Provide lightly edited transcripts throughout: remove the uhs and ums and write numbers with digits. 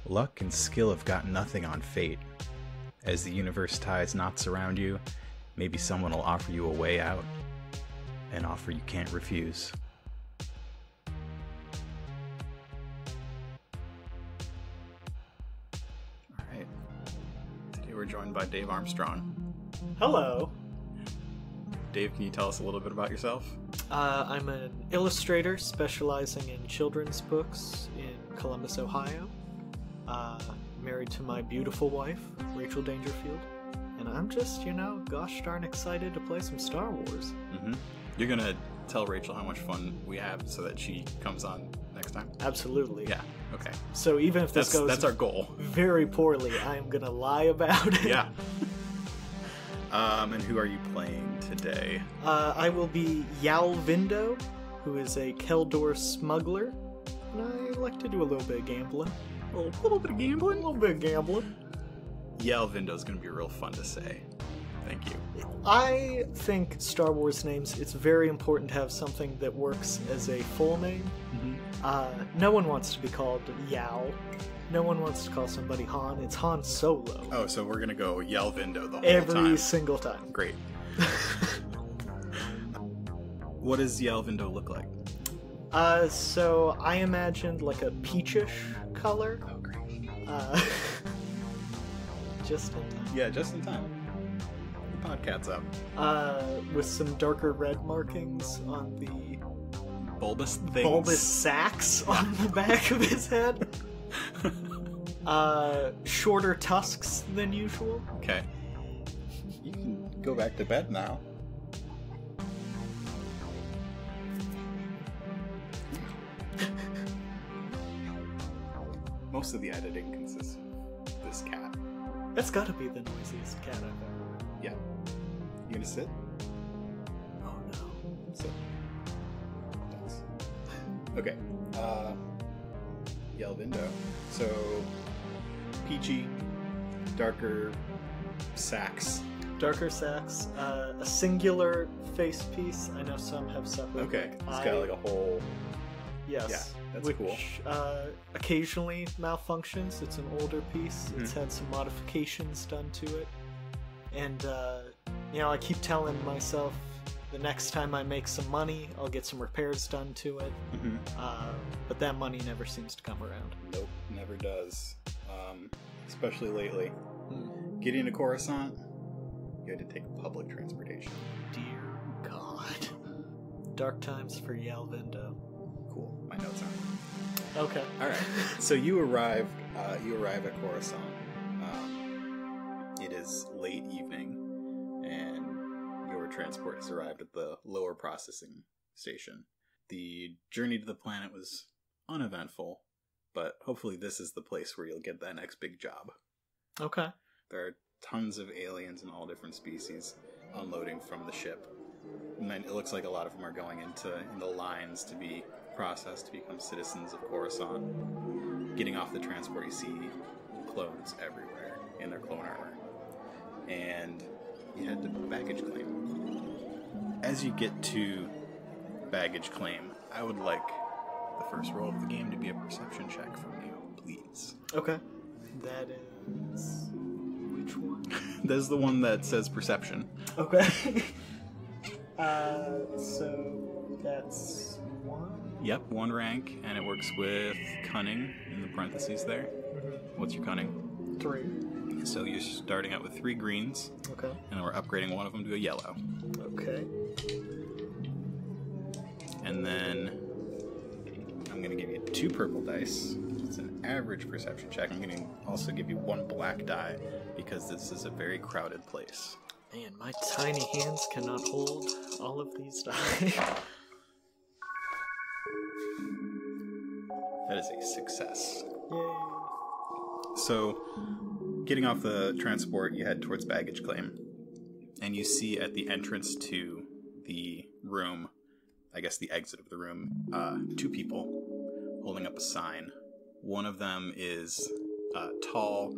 Luck and skill have got nothing on fate. As the universe ties knots around you, maybe someone will offer you a way out. An offer you can't refuse. Alright. Today we're joined by Dave Armstrong. Hello. Dave, can you tell us a little bit about yourself? I'm an illustrator specializing in children's books in Columbus, Ohio. Married to my beautiful wife, Rachel Dangerfield. And I'm just, gosh darn excited to play some Star Wars. Mm-hmm. You're going to tell Rachel how much fun we have so that she comes on next time? Absolutely. Yeah, okay. So even if this goes that's our goal. Very poorly, I am going to lie about it. Yeah. And who are you playing today? I will be Yal Vindo, who is a Keldor smuggler. And I like to do a little bit of gambling. A little bit of gambling? A little bit of gambling. Yal Vindo is going to be real fun to say. Thank you. I think Star Wars names, it's very important to have something that works as a full name. Mm-hmm. No one wants to be called Yal. No one wants to call somebody Han. It's Han Solo. Oh, so we're going to go Yal Vindo the whole time. Every single time. Great. What does Yal Vindo look like? So I imagined like a peachish color. Oh, great. Just in time. Yeah, just in time. The podcast's up. With some darker red markings on the bulbous sacs on the back of his head. Shorter tusks than usual. Okay. You can go back to bed now. Most of the editing consists of this cat. That's gotta be the noisiest cat I've ever. Yeah. You gonna sit? Oh no. Sit. Thanks. Okay. Yal Vindo. So, peachy, darker sacs. Darker sacs. A singular face piece. I know some have separate. Okay. It's got like a whole... Yes. Yeah, that's which, cool. Occasionally malfunctions. It's an older piece. Mm-hmm. It's had some modifications done to it. And, I keep telling myself the next time I make some money, I'll get some repairs done to it. Mm-hmm. But that money never seems to come around. Nope, never does. Especially lately. Getting to Coruscant, you had to take public transportation. Dear God. Dark times for Yal Vindo. Cool, my notes are. Okay. All right. So you arrive at Coruscant. It is late evening, and your transport has arrived at the lower processing station. The journey to the planet was uneventful, but hopefully this is the place where you'll get that next big job. Okay. There are tons of aliens in all different species unloading from the ship. And then it looks like a lot of them are going into lines to be processed to become citizens of Coruscant. Getting off the transport, you see clones everywhere in their clone armor. And you head to baggage claim. As you get to baggage claim, I would like the first roll of the game to be a perception check from you, please. Okay. That is... which one? That's the one that says perception. Okay. So that's 1? Yep, 1 rank, and it works with cunning in the parentheses there. What's your cunning? 3. So you're starting out with 3 greens. Okay. And we're upgrading one of them to a yellow. Okay. And then I'm going to give you 2 purple dice. It's an average perception check. I'm going to also give you 1 black die because this is a very crowded place. Man, my tiny hands cannot hold all of these die. That is a success. Yay. So, getting off the transport, you head towards baggage claim. And you see at the entrance to the room, I guess the exit of the room, 2 people holding up a sign. One of them is a tall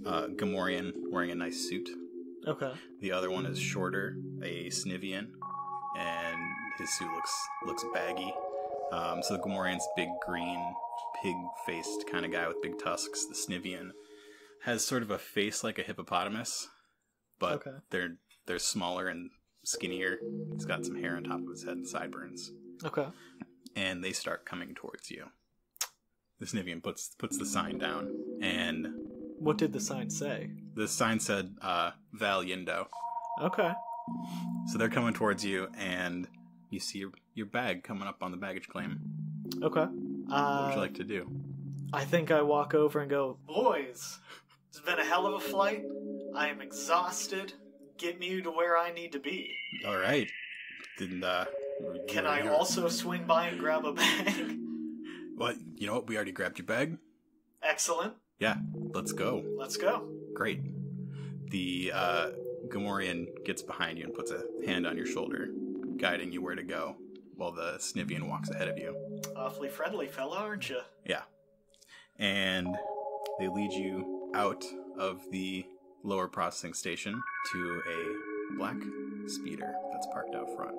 Gamorrean wearing a nice suit. Okay. The other one is shorter, a Snivian, and his suit looks baggy. So the Gamorrean's big green pig-faced kind of guy with big tusks. The Snivian has sort of a face like a hippopotamus, but they're smaller and skinnier. He's got some hair on top of his head and sideburns. Okay. And they start coming towards you. The Snivian puts the sign down, and... What did the sign say? The sign said, Yal Vindo. Okay. So they're coming towards you, and you see your bag coming up on the baggage claim. Okay. What would you like to do? I think I walk over and go, boys, it's been a hell of a flight. I am exhausted. Get me to where I need to be. All right. Can I also swing by and grab a bag? Well, you know what? We already grabbed your bag. Excellent. Yeah, let's go. Let's go. Great. The Gamorrean gets behind you and puts a hand on your shoulder, guiding you where to go, while the Snivian walks ahead of you. Awfully friendly fella, aren't you? Yeah. And they lead you out of the lower processing station to a black speeder that's parked out front.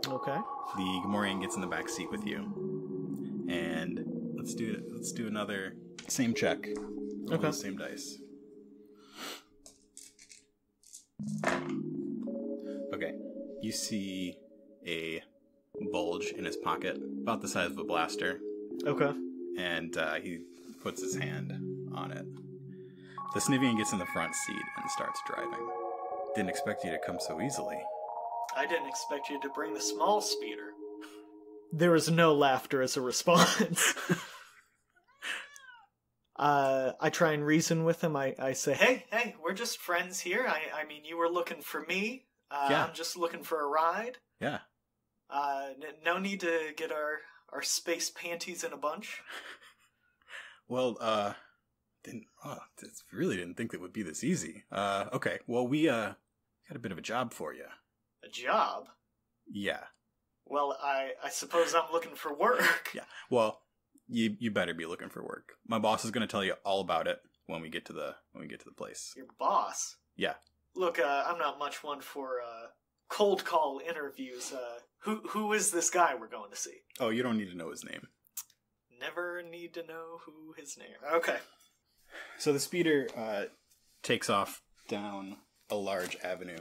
Okay. The Gamorrean gets in the back seat with you, and let's do another same check. Okay. Same dice. Okay. You see a bulge in his pocket, about the size of a blaster. Okay. And he puts his hand on it. The Snivian gets in the front seat and starts driving. Didn't expect you to come so easily. I didn't expect you to bring the small speeder. There was no laughter as a response. I try and reason with him. I say, hey, we're just friends here. I mean, you were looking for me. Yeah. I'm just looking for a ride. Yeah. No need to get our space panties in a bunch. Well, really didn't think it would be this easy. Okay, well, we got a bit of a job for you. A job? Yeah. Well, I suppose I'm looking for work. Yeah. Well, you better be looking for work. My boss is going to tell you all about it when we get to the place. Your boss? Yeah. Look, I'm not much one for cold call interviews. Who is this guy we're going to see? Oh, you don't need to know his name. Never need to know who his name. Okay. So the speeder takes off down a large avenue.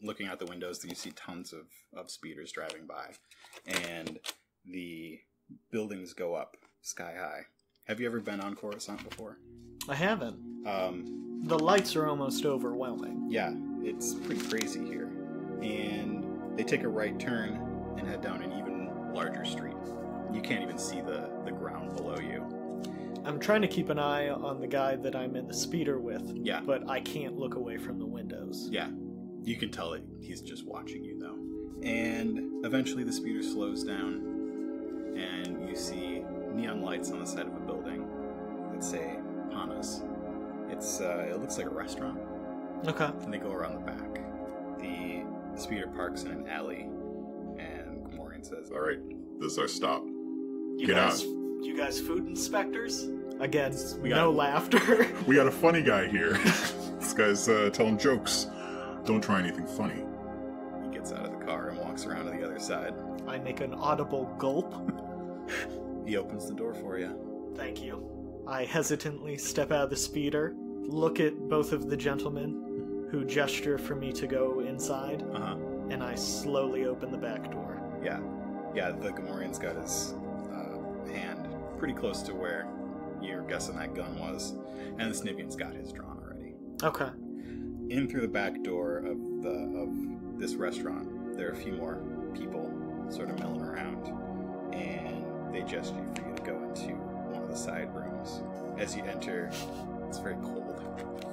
Looking out the windows, you see tons of speeders driving by, and the buildings go up sky high. Have you ever been on Coruscant before? I haven't. The lights are almost overwhelming. Yeah, it's pretty crazy here. And they take a right turn and head down an even larger street. You can't even see the ground below you. I'm trying to keep an eye on the guy that I'm in the speeder with. Yeah. But I can't look away from the windows. Yeah. You can tell it. He's just watching you, though. And eventually the speeder slows down, and you see neon lights on the side of a building that say Panas. It looks like a restaurant. Okay. And they go around the back. The speeder parks in an alley, and Gamorrean says, "All right, this is our stop. Get out. You guys food inspectors? Again, no laughter. We got a funny guy here. This guy's telling jokes. Don't try anything funny." He gets out of the car and walks around to the other side. I make an audible gulp. He opens the door for you. Thank you. I hesitantly step out of the speeder, look at both of the gentlemen who gesture for me to go inside, and I slowly open the back door. Yeah. Yeah, the Gamorrean's got his hand pretty close to where you're guessing that gun was, and the Snivian's got his drawn already. Okay. In through the back door of this restaurant, there are a few more people sort of milling around, and they gesture for you to go into one of the side rooms. As you enter, it's very cold.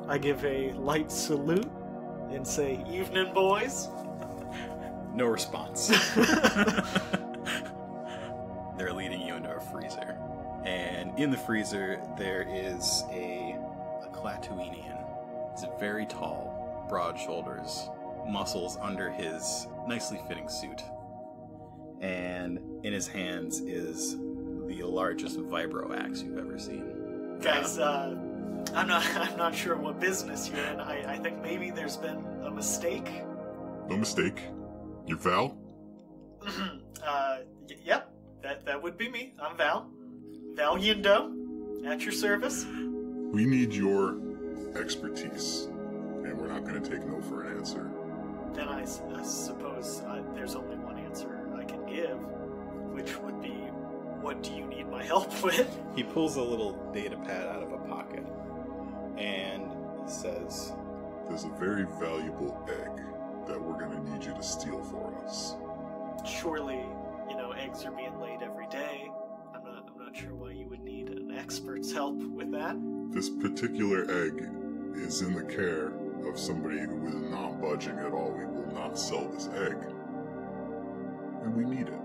I give a light salute and say, "Evening, boys." No response. They're leading you into a freezer. And in the freezer, there is a Klatooinian. He's very tall, broad shoulders, muscles under his nicely fitting suit. And in his hands is the largest vibro axe you've ever seen. Guys, I'm not sure what business you're in. I think maybe there's been a mistake. No mistake. You're Val? Yep. That would be me. I'm Val. Yal Vindo, at your service. We need your expertise, and we're not going to take no for an answer. Then I suppose there's only one answer I can give, which would be, what do you need my help with? He pulls a little data pad out of a pocket and says, There's a very valuable egg that we're going to need you to steal for us. Surely, eggs are being laid every day. I'm not sure why you would need an expert's help with that. This particular egg is in the care of somebody who is not budging at all. We will not sell this egg. And we need it.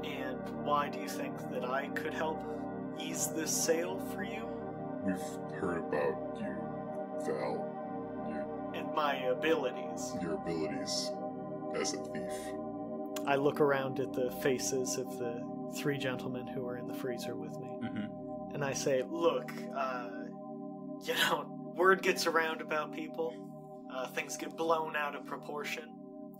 And why do you think that I could help ease this sale for you? We've heard about you, Val. And my abilities. Your abilities as a thief. I look around at the faces of the 3 gentlemen who are in the freezer with me. mm-hmm. And I say, look, word gets around about people. Things get blown out of proportion.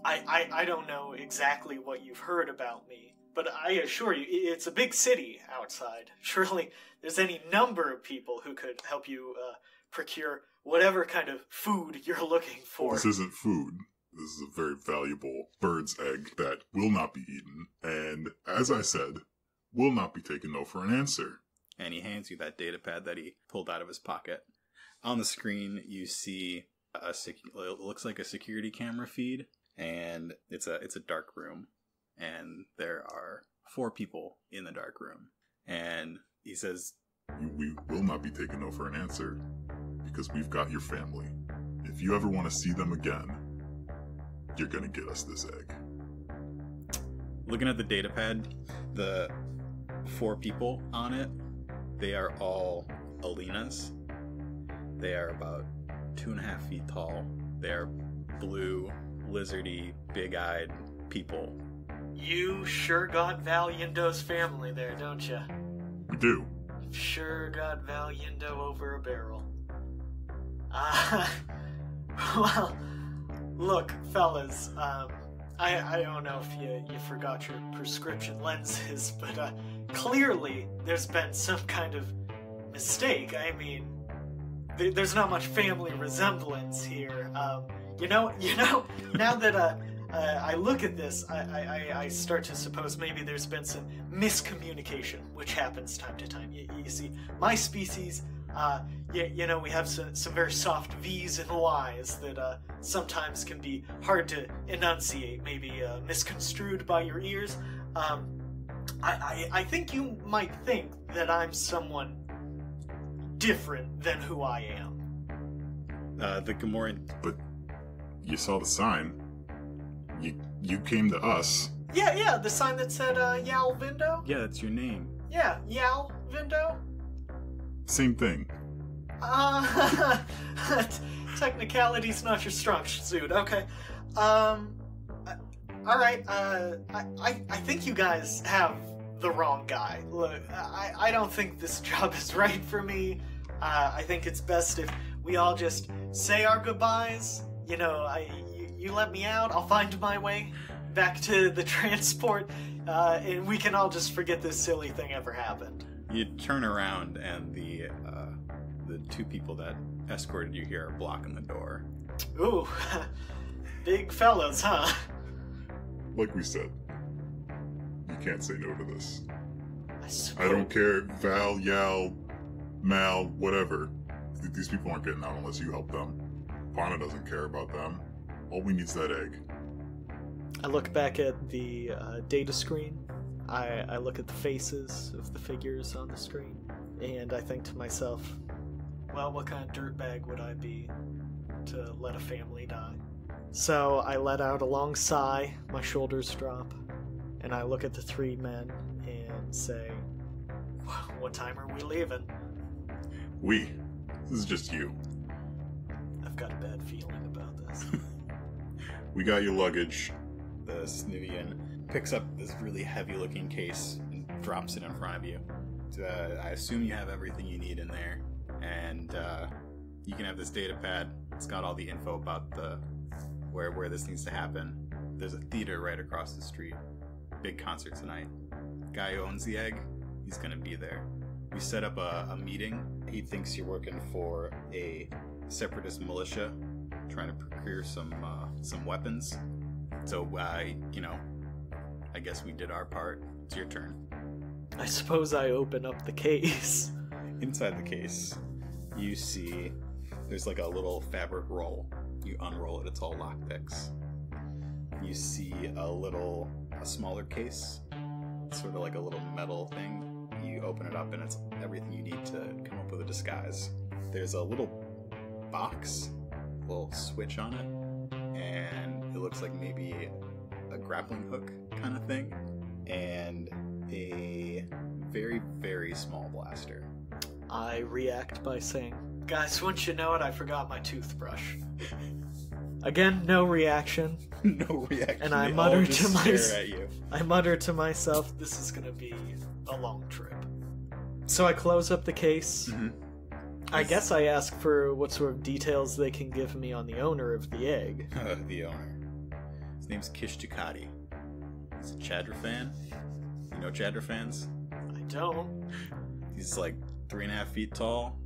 I don't know exactly what you've heard about me, but I assure you, it's a big city outside. Surely there's any number of people who could help you procure whatever kind of food you're looking for. This isn't food. This is a very valuable bird's egg that will not be eaten, and, as I said, will not be taken no for an answer. And he hands you that data pad that he pulled out of his pocket. On the screen, you see it looks like a security camera feed, and it's a dark room, and there are 4 people in the dark room. And he says, We will not be taken no for an answer, because we've got your family. If you ever want to see them again, you're gonna get us this egg. Looking at the data pad, the 4 people on it, they are all Alina's. They are about 2.5 feet tall. They are blue, lizardy, big-eyed people. You sure got Yal Vindo's family there, don't you? We do. Sure got Yal Vindo over a barrel. Well, look, fellas, I don't know if you forgot your prescription lenses, but clearly there's been some kind of mistake. I mean, there's not much family resemblance here. Now that I look at this, I start to suppose maybe there's been some miscommunication, which happens time to time. You see, my species, we have some very soft V's and Y's that sometimes can be hard to enunciate, maybe misconstrued by your ears. I think you might think that I'm someone different than who I am. The Gamoran... But you saw the sign. You came to us. Yeah, the sign that said Yal Vindo? Yeah, that's your name. Yeah, Yal Vindo? Same thing. Technicality's not your strong suit. Okay. Alright, I think you guys have the wrong guy. Look, I don't think this job is right for me. I think it's best if we all just say our goodbyes. You let me out, I'll find my way back to the transport, and we can all just forget this silly thing ever happened. You turn around, and the 2 people that escorted you here are blocking the door. Ooh, big fellas, huh? Like we said, you can't say no to this. I I don't care, Val, Yal, Mal, whatever. These people aren't getting out unless you help them. Fauna doesn't care about them. All we need is that egg. I look back at the data screen. I look at the faces of the figures on the screen, and I think to myself, well, what kind of dirtbag would I be to let a family die? So I let out a long sigh, my shoulders drop, and I look at the 3 men and say, what time are we leaving? This is just you. I've got a bad feeling about this. We got your luggage. The Snivian picks up this really heavy-looking case and drops it in front of you. I assume you have everything you need in there, and you can have this data pad. It's got all the info about where this needs to happen. There's a theater right across the street. big concert tonight. Guy who owns the egg, he's gonna be there. We set up a meeting. He thinks you're working for a separatist militia, trying to procure some weapons. So, I guess we did our part. It's your turn. I suppose I open up the case. Inside the case, you see there's like a little fabric roll. You unroll it, it's all lockpicks. You see a smaller case, sort of like a little metal thing. You open it up and it's everything you need to come up with a disguise. There's a little box, a little switch on it, and it looks like maybe a grappling hook kind of thing, and a very, very small blaster. I react by saying, "Guys, once you know it, I forgot my toothbrush." Again, no reaction. No reaction. And I They mutter all just to stare at you. I mutter to myself, "This is gonna be a long trip." So I close up the case. Mm-hmm. I guess I ask for what sort of details they can give me on the owner of the egg. The owner. His name's Kish Ducati. He's a Chadra fan. You know Chadra fans? I don't. He's like 3.5 feet tall.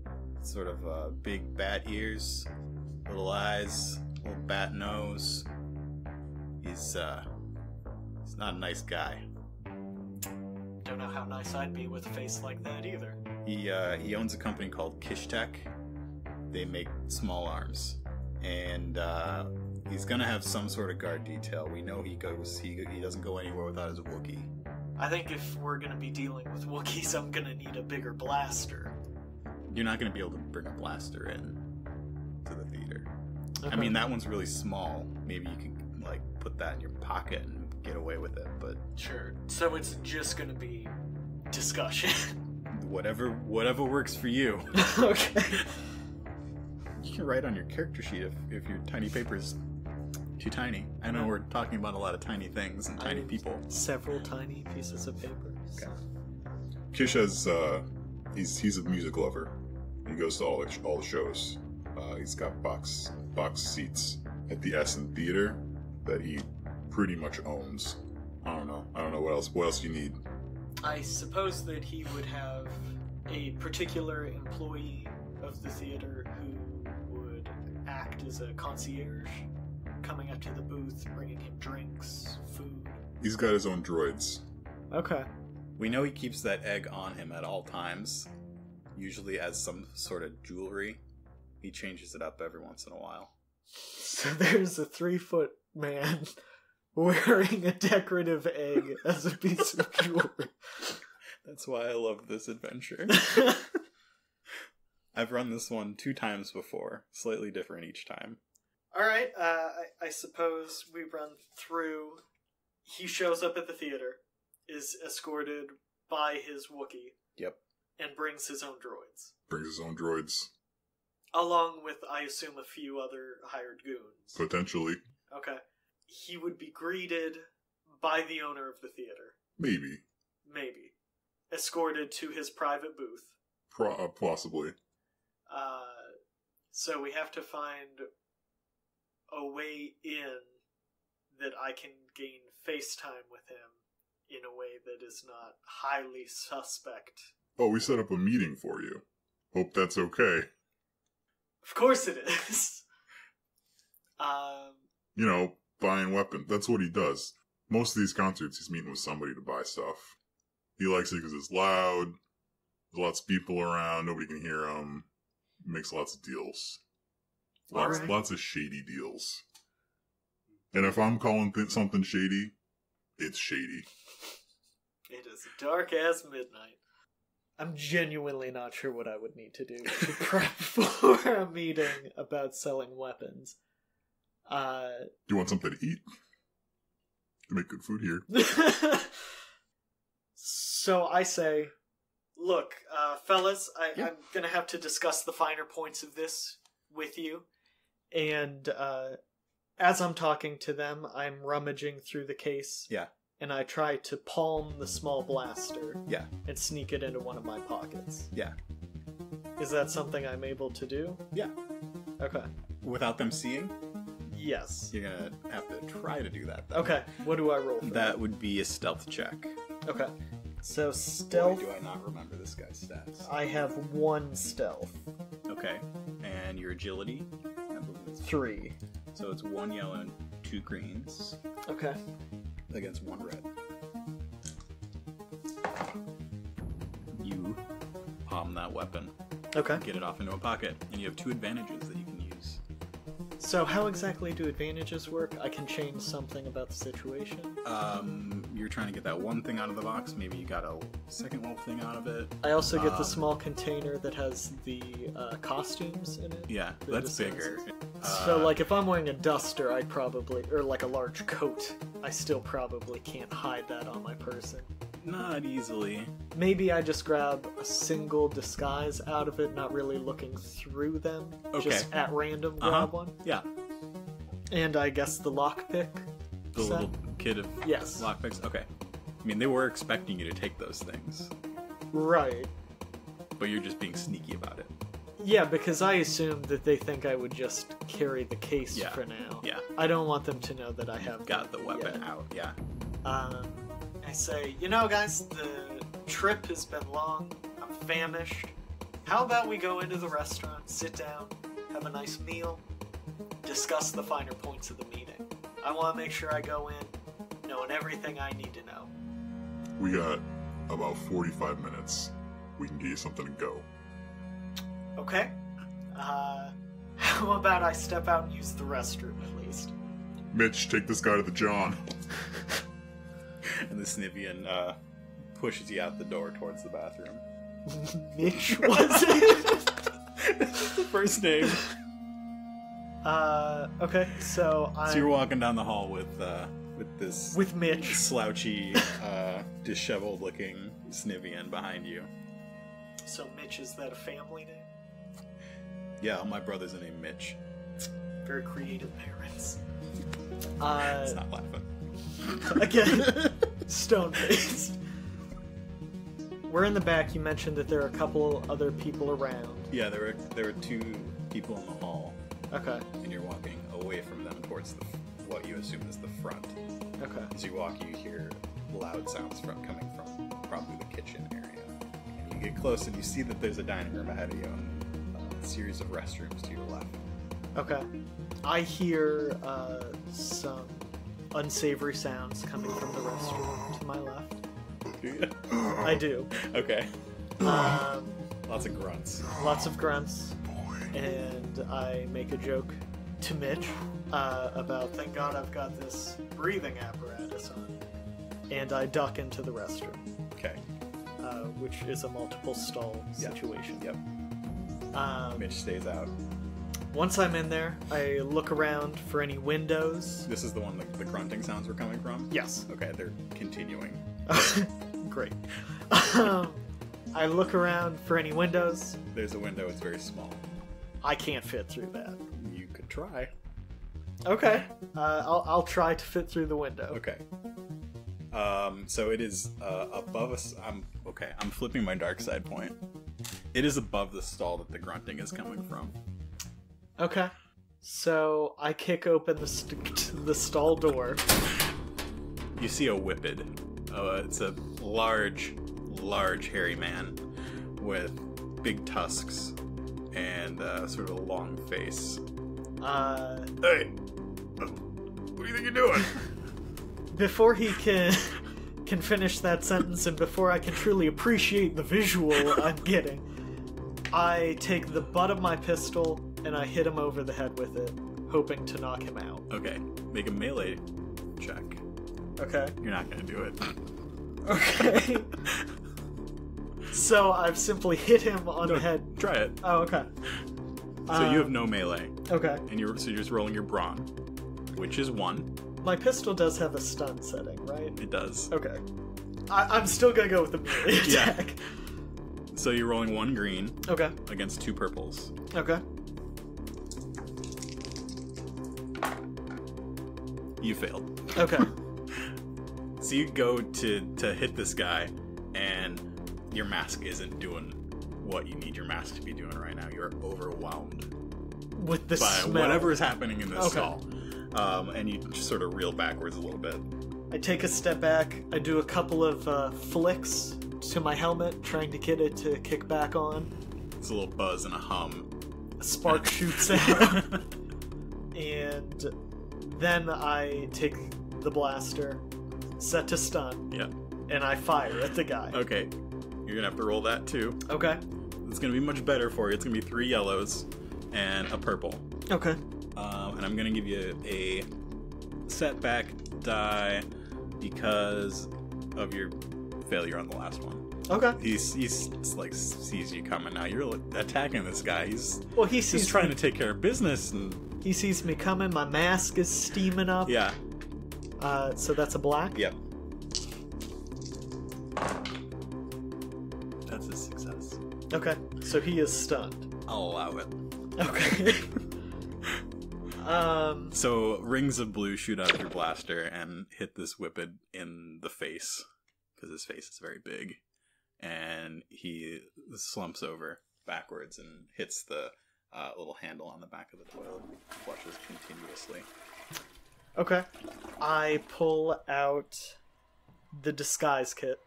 Sort of big bat ears, little eyes, little bat nose. He's not a nice guy. Don't know how nice I'd be with a face like that either. He owns a company called Kish Tech. They make small arms, and he's gonna have some sort of guard detail. We know he doesn't go anywhere without his Wookiee. I think if we're gonna be dealing with Wookiees, I'm gonna need a bigger blaster. You're not gonna be able to bring a blaster in to the theater. Okay. I mean, that one's really small. Maybe you can like put that in your pocket and get away with it, but Sure. So it's just gonna be discussion. whatever works for you. Okay. You can write on your character sheet if your tiny paper's too tiny. I know we're talking about a lot of tiny things and tiny people. Several tiny pieces of paper. Okay. Kish has, he's a music lover. He goes to all the shows. He's got box seats at the Essen Theater that he pretty much owns. I don't know what else you need. I suppose that he would have a particular employee of the theater who would act as a concierge, coming up to the booth, bringing him drinks, food. He's got his own droids. Okay. We know he keeps that egg on him at all times, usually as some sort of jewelry. He changes it up every once in a while. So there's a 3-foot man wearing a decorative egg as a piece of jewelry. That's why I love this adventure. I've run this one 2 times before, slightly different each time. Alright, I suppose we run through. He shows up at the theater, is escorted by his Wookiee. Yep. And brings his own droids. Brings his own droids. Along with, I assume, a few other hired goons. Potentially. Okay. He would be greeted by the owner of the theater. Maybe. Escorted to his private booth. Possibly. So we have to find a way in that I can gain FaceTime with him in a way that is not highly suspect. Oh, we set up a meeting for you. Hope that's okay. Of course it is. Buying weapons. That's what he does. Most of these concerts, he's meeting with somebody to buy stuff. He likes it because it's loud. There's lots of people around. Nobody can hear him. Makes lots of deals. Lots of shady deals. And if I'm calling something shady, it's shady. It is dark as midnight. I'm genuinely not sure what I would need to do to prep for a meeting about selling weapons. Do you want something to eat? You make good food here. So I say, look, fellas, I'm going to have to discuss the finer points of this with you. And as I'm talking to them, I'm rummaging through the case. Yeah. And I try to palm the small blaster. Yeah. And sneak it into one of my pockets. Yeah. Is that something I'm able to do? Yeah. Okay. Without them seeing? Yes. You're gonna have to try to do that, though. Okay, what do I roll for That would be a stealth check. Okay. So Boy, stealth, do I not remember this guy's stats. I have 1 stealth. Okay. And your agility? I believe it's 3. So it's 1 yellow and 2 greens Okay. against 1 red. You palm that weapon, Okay. get it off into a pocket, and you have 2 advantages that you can use. So how exactly do advantages work? I can change something about the situation? You're trying to get that one thing out of the box. Maybe you got a second little thing out of it. I also get the small container that has the costumes in it. Yeah, The that's disguises. bigger. So, like, if I'm wearing a duster, I'd probably... Or, like, a large coat, I still probably can't hide that on my person. Not easily. Maybe I just grab a single disguise out of it, not really looking through them. Okay. Just at random grab one. Yeah. And I guess the lockpick The set? little kid of Yes. lockpicks. Okay. I mean, they were expecting you to take those things, Right. but you're just being sneaky about it. Yeah, because I assumed that they think I would just carry the case Yeah. for now. Yeah. I don't want them to know that I have Got the weapon yet. out. Yeah. I say, you know, guys, the trip has been long. I'm famished. How about we go into the restaurant, sit down, have a nice meal, discuss the finer points of the meeting. I want to make sure I go in knowing everything I need to know. We got about 45 minutes. We can get you something to go. Okay? How about I step out and use the restroom at least? Mitch, take this guy to the John. And the Snivian pushes you out the door towards the bathroom. Mitch, was it? That's the first name. Okay, so I'm... So you're walking down the hall with this with Mitch. slouchy, disheveled-looking Snivian behind you. So Mitch, is that a family name? Yeah, all my brothers are named Mitch. Very creative parents. It's not laughing. Again, stone-faced. We're in the back. You mentioned that there are a couple other people around. Yeah, there were 2 people in the hall, Okay. and you're walking away from them towards what you assume is the front. Okay. As you walk, you hear loud sounds coming from probably the kitchen area. And you get close, and you see that there's a dining room ahead of you, and a series of restrooms to your left. Okay. I hear some unsavory sounds coming from the restroom to my left. Do you? I do. Okay. Lots of grunts. Lots of grunts. And I make a joke to Mitch about, thank God I've got this breathing apparatus on. And I duck into the restroom, Okay. which is a multiple stall situation. Yep. Mitch stays out. Once I'm in there, I look around for any windows. This is the one the grunting sounds were coming from? Yes. Okay, they're continuing. Great. I look around for any windows. There's a window, it's very small. I can't fit through that. You could try. Okay. I'll try to fit through the window. Okay. So it is above us. I'm flipping my dark side point. It is above the stall that the grunting is coming from. Okay. So I kick open the stall door. You see a whippet. It's a large hairy man with big tusks and sort of a long face. Hey! What do you think you're doing? Before he can finish that sentence and before I can truly appreciate the visual I'm getting, I take the butt of my pistol and I hit him over the head with it, hoping to knock him out. Okay, make a melee check. Okay. You're not gonna do it. Okay. So I've simply hit him on the head. Try it. Oh, okay. So you have no melee, Okay. and you're just rolling your brawn, which is 1. My pistol does have a stun setting, right? It does. Okay. I'm still gonna go with the melee Yeah. attack. So you're rolling 1 green Okay. against 2 purples. Okay. You failed. Okay. So you go to hit this guy, and your mask isn't doing what you need your mask to be doing right now. You're overwhelmed With the by smell. whatever is happening in this Okay. stall. and you just sort of reel backwards a little bit. I take a step back. I do a couple of flicks to my helmet, trying to get it to kick back on. It's a little buzz and a hum. A spark shoots out. And then I take the blaster, set to stun, Yeah. and I fire at the guy. Okay. You're gonna have to roll that too. Okay. It's gonna be much better for you. It's gonna be 3 yellows and a purple. Okay. And I'm gonna give you a setback die because of your failure on the last one. Okay. He's like sees you coming now. You're like, attacking this guy. He's sees trying to take care of business, and he sees me coming. My mask is steaming up. yeah. So that's a black. Yep. That's a success. Okay. So he is stunned. I'll allow it. Okay. So rings of blue shoot out of your blaster and hit this whippet in the face because his face is very big, and he slumps over backwards and hits the little handle on the back of the toilet. Flushes continuously. Okay. I pull out the disguise kit,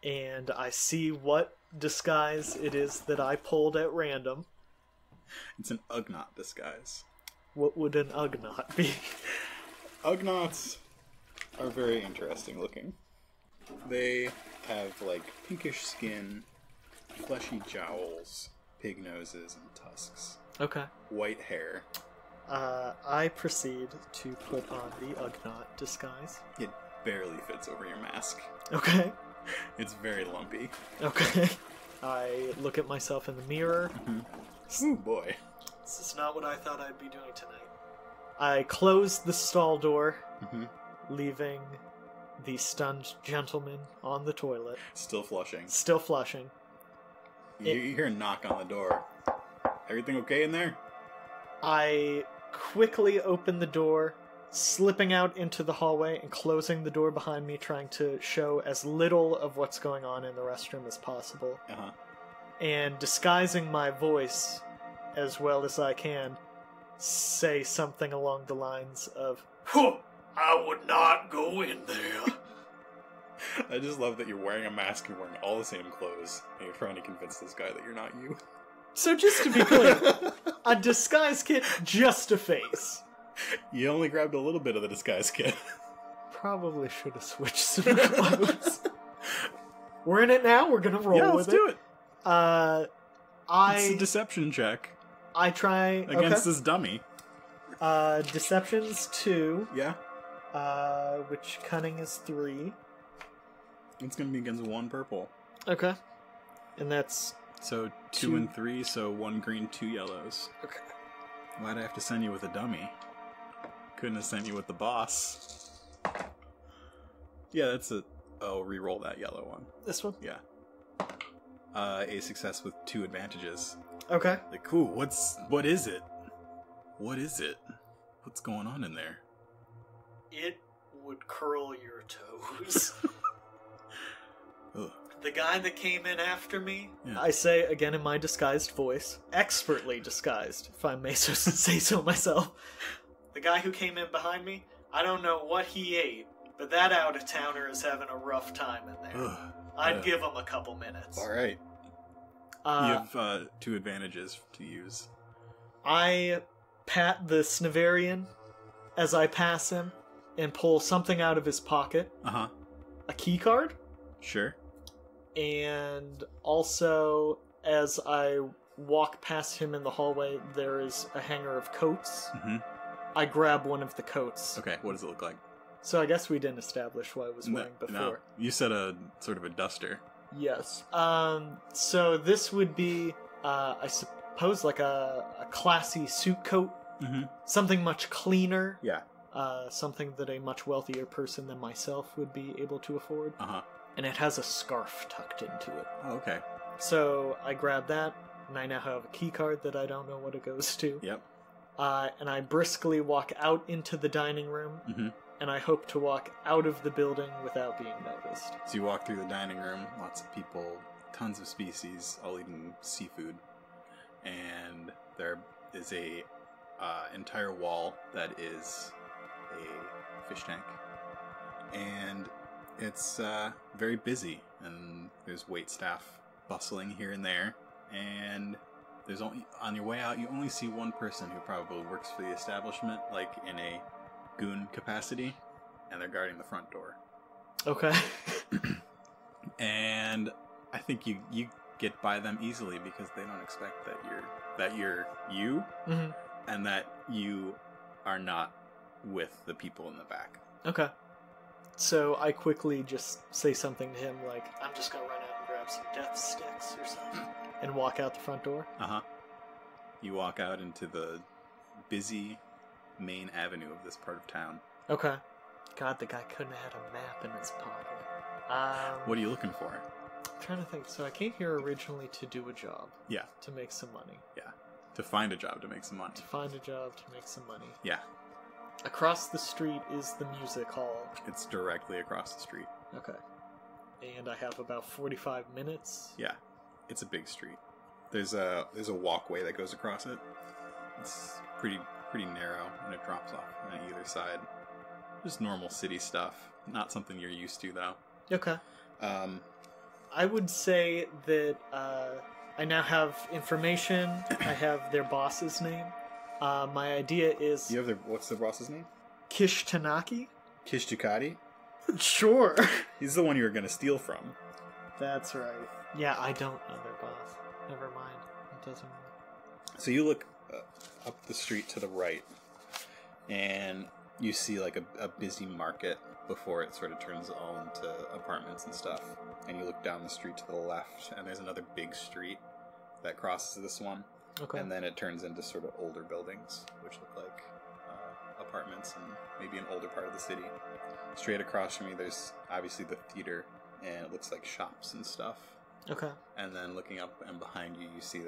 and I see what disguise it is that I pulled at random. It's an Ugnaught disguise. What would an Ugnaught be? Ugnaughts are very interesting looking. They have like pinkish skin, fleshy jowls, pig noses, and tusks. Okay. White hair. I proceed to put on the Ugnaught disguise. It barely fits over your mask. Okay. It's very lumpy. Okay. I look at myself in the mirror. Ooh, boy. This is not what I thought I'd be doing tonight. I close the stall door, leaving the stunned gentleman on the toilet. Still flushing. Still flushing. You hear a knock on the door. Everything okay in there? I quickly open the door, slipping out into the hallway and closing the door behind me, trying to show as little of what's going on in the restroom as possible. And disguising my voice as well as I can, say something along the lines of, I would not go in there. I just love that you're wearing a mask, you're wearing all the same clothes, and you're trying to convince this guy that you're not you. So just to be clear, a disguise kit, just a face. You only grabbed a little bit of the disguise kit. Probably should have switched some clothes. We're in it now, we're gonna roll with it. Yeah, let's do it. It's a deception check. I try against this dummy. Deception's 2. Yeah. Which cunning is 3. It's gonna be against 1 purple. Okay. And that's so 2 and 3, so 1 green, 2 yellows. Okay. Why'd I have to send you with a dummy? Couldn't have sent you with the boss. Yeah, that's a... Oh, re-roll that yellow one. This one? Yeah. A success with 2 advantages. Okay. Like, cool, what is it? What is it? What's going on in there? It would curl your toes. Ugh. The guy that came in after me, Yeah. I say again in my disguised voice, expertly disguised, if I may say so myself. The guy who came in behind me, I don't know what he ate, but that out-of-towner is having a rough time in there. Ugh. I'd give him a couple minutes. Alright. You have 2 advantages to use. I pat the Snivarian as I pass him and pull something out of his pocket. Uh-huh. A key card. Sure. And also, as I walk past him in the hallway, there is a hanger of coats. I grab one of the coats. Okay, what does it look like? So I guess we didn't establish what I was wearing before. No, you said a sort of a duster. Yes. So this would be, I suppose, like a classy suit coat. Something much cleaner. Yeah. Something that a much wealthier person than myself would be able to afford. And it has a scarf tucked into it. Oh, okay. So I grab that, and I now have a key card that I don't know what it goes to. Yep. And I briskly walk out into the dining room, and I hope to walk out of the building without being noticed. So you walk through the dining room, lots of people, tons of species, all eating seafood, and there is a entire wall that is a fish tank. And it's very busy, and there's wait staff bustling here and there. And there's only, on your way out, you only see one person who probably works for the establishment, like in a goon capacity, and they're guarding the front door. Okay. And I think you get by them easily because they don't expect that you're you, Mm-hmm. and that you are not with the people in the back. Okay. So I quickly just say something to him like, I'm just gonna run out and grab some death sticks or something, and walk out the front door. Uh-huh. You walk out into the busy main avenue of this part of town. Okay. God, the guy couldn't have had a map in his pocket. What are you looking for? I'm trying to think. So I came here originally to do a job. Yeah. To make some money. Yeah. To find a job to make some money. To find a job to make some money. Yeah. Across the street is the music hall. It's directly across the street. Okay. And I have about 45 minutes. Yeah. It's a big street. There's a walkway that goes across it. It's pretty narrow, and it drops off on either side. Just normal city stuff. Not something you're used to, though. Okay. I would say that I now have information. I have their boss's name. My idea is... You have what's the boss's name? Kish Tanaki? Kish Ducati? Sure. He's the one you were going to steal from. That's right. Yeah, I don't know their boss. Never mind. It doesn't matter. So you look up the street to the right, and you see like a busy market before it sort of turns all into apartments and stuff. And you look down the street to the left, and there's another big street that crosses this one. Okay. And then it turns into sort of older buildings, which look like apartments and maybe an older part of the city. Straight across from me, there's obviously the theater, and it looks like shops and stuff. Okay. And then looking up and behind you, you see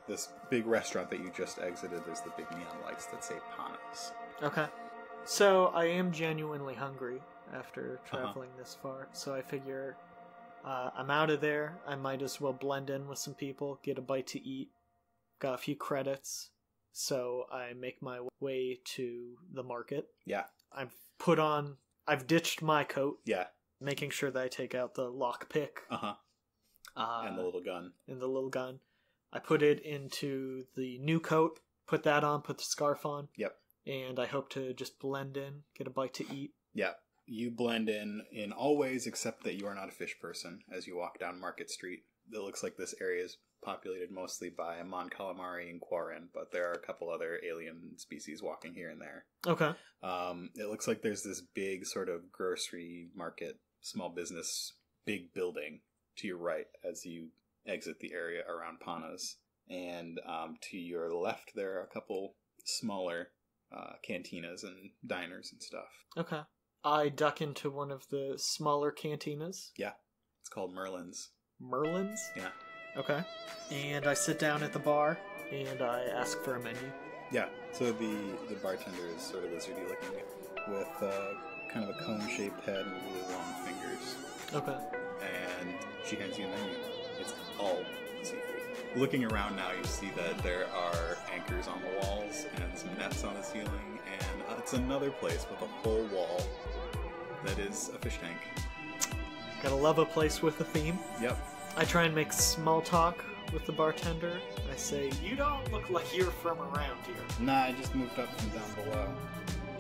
this big restaurant that you just exited. There's the big neon lights that say Panas. Okay. So I am genuinely hungry after traveling this far, so I figure I'm out of there. I might as well blend in with some people, get a bite to eat. Got a few credits, so I make my way to the market. Yeah. I've ditched my coat. Yeah. Making sure that I take out the lockpick. And the little gun. And the little gun. I put it into the new coat, put that on, put the scarf on. Yep. And I hope to just blend in, get a bite to eat. Yeah. You blend in all ways except that you are not a fish person as you walk down Market Street. It looks like this area is populated mostly by Mon Calamari and Quarren, but there are a couple other alien species walking here and there. Okay. It looks like there's this big sort of grocery market, small business, big building to your right as you exit the area around Panas. And to your left, there are a couple smaller cantinas and diners and stuff. Okay. I duck into one of the smaller cantinas. Yeah. It's called Merlin's. Merlin's? Yeah. Okay. And I sit down at the bar, and I ask for a menu. Yeah. So the bartender is sort of lizardy looking with kind of a cone-shaped head and really long fingers. Okay. And she hands you a menu. It's all seafood. Looking around now, you see that there are anchors on the walls and some nets on the ceiling, and it's another place with a whole wall that is a fish tank. Gotta love a place with a theme. Yep. I try and make small talk with the bartender. I say, you don't look like you're from around here. Nah, I just moved up from down below.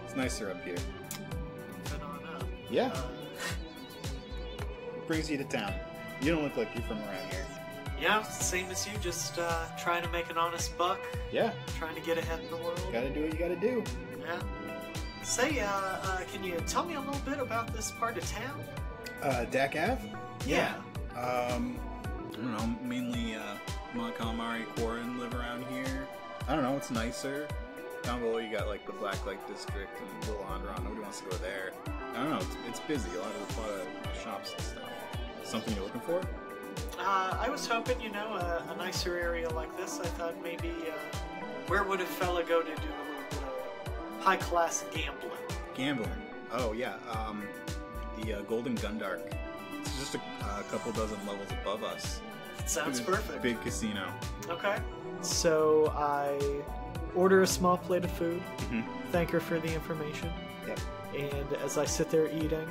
It's nicer up here. Been on up. Yeah. What brings you to town? You don't look like you're from around here. Yeah, same as you, just trying to make an honest buck. Yeah. Trying to get ahead in the world. Gotta do what you gotta do. Yeah. Say, can you tell me a little bit about this part of town? Dak Ave? Yeah. I don't know, mainly Mon Calamari, Quarren live around here. I don't know, it's nicer. Down below you got like the Black Light District and Little Andron. Nobody wants to go there. I don't know, it's busy. A lot of shops and stuff. Something you're looking for? I was hoping, a nicer area like this. I thought maybe, where would a fella go to do a little bit of high-class gambling? Gambling? Oh, yeah. The Golden Gundark. It's just a couple dozen levels above us. Sounds perfect. Big casino. Okay. So I order a small plate of food. Mm-hmm. Thank her for the information. Yep. And as I sit there eating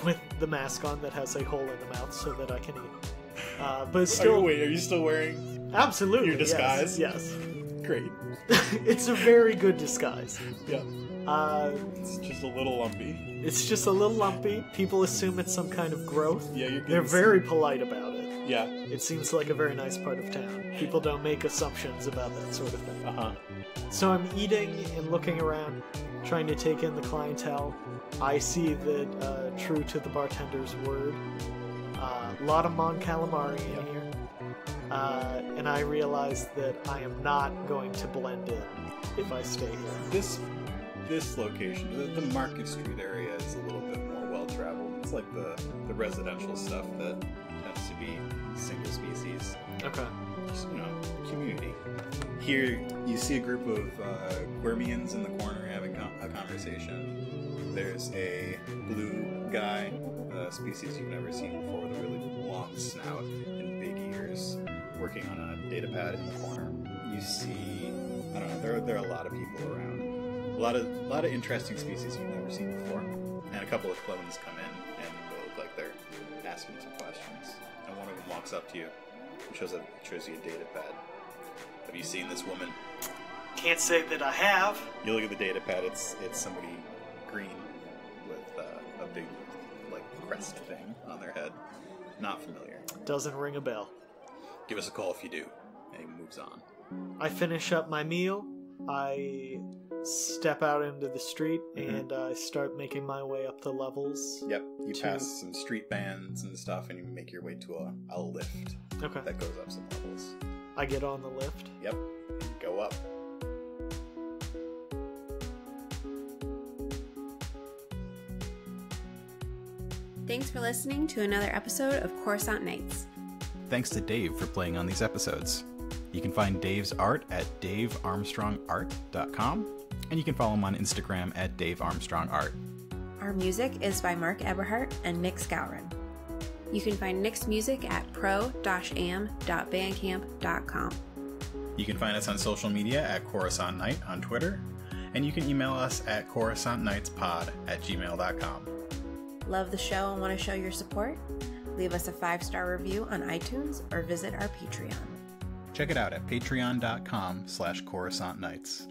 with the mask on that has a hole in the mouth so that I can eat. But still... Are you still wearing Absolutely, your disguise? Yes. Great. It's a very good disguise. Yeah. It's just a little lumpy. It's just a little lumpy. People assume it's some kind of growth. Yeah, They're very polite about it. Yeah. It seems like a very nice part of town. People don't make assumptions about that sort of thing. Uh-huh. So I'm eating and looking around, trying to take in the clientele. I see that, true to the bartender's word, a lot of Mon Calamari in here. And I realize that I am not going to blend in if I stay here. This location, the Market Street area, is a little bit more well-traveled. It's like the residential stuff that tends to be single species. Okay. Just, community. Here, you see a group of Guermians in the corner having a conversation. There's a blue guy, a species you've never seen before, with a really long snout and big ears, working on a data pad in the corner. You see, I don't know, there are a lot of people around. A lot of interesting species you've never seen before. And a couple of clones come in, and they look like they're asking some questions. And one of them walks up to you and shows you a data pad. Have you seen this woman? Can't say that I have. You look at the data pad, it's somebody green with a big, crest thing on their head. Not familiar. Doesn't ring a bell. Give us a call if you do. And he moves on. I finish up my meal. I step out into the street and I start making my way up the levels. Yep, you pass some street bands and stuff, and you make your way to a lift. Okay. That goes up some levels. I get on the lift. Yep, and go up. Thanks for listening to another episode of Coruscant Nights. Thanks to Dave for playing on these episodes. You can find Dave's art at davearmstrongart.com, and you can follow him on Instagram at davearmstrongart. Our music is by Mark Eberhardt and Nick Scourin. You can find Nick's music at pro-am.bandcamp.com. You can find us on social media at Coruscant Night on Twitter, and you can email us at coruscantnightspod@gmail.com. Love the show and want to show your support? Leave us a 5-star review on iTunes or visit our Patreon. Check it out at patreon.com/CoruscantNights.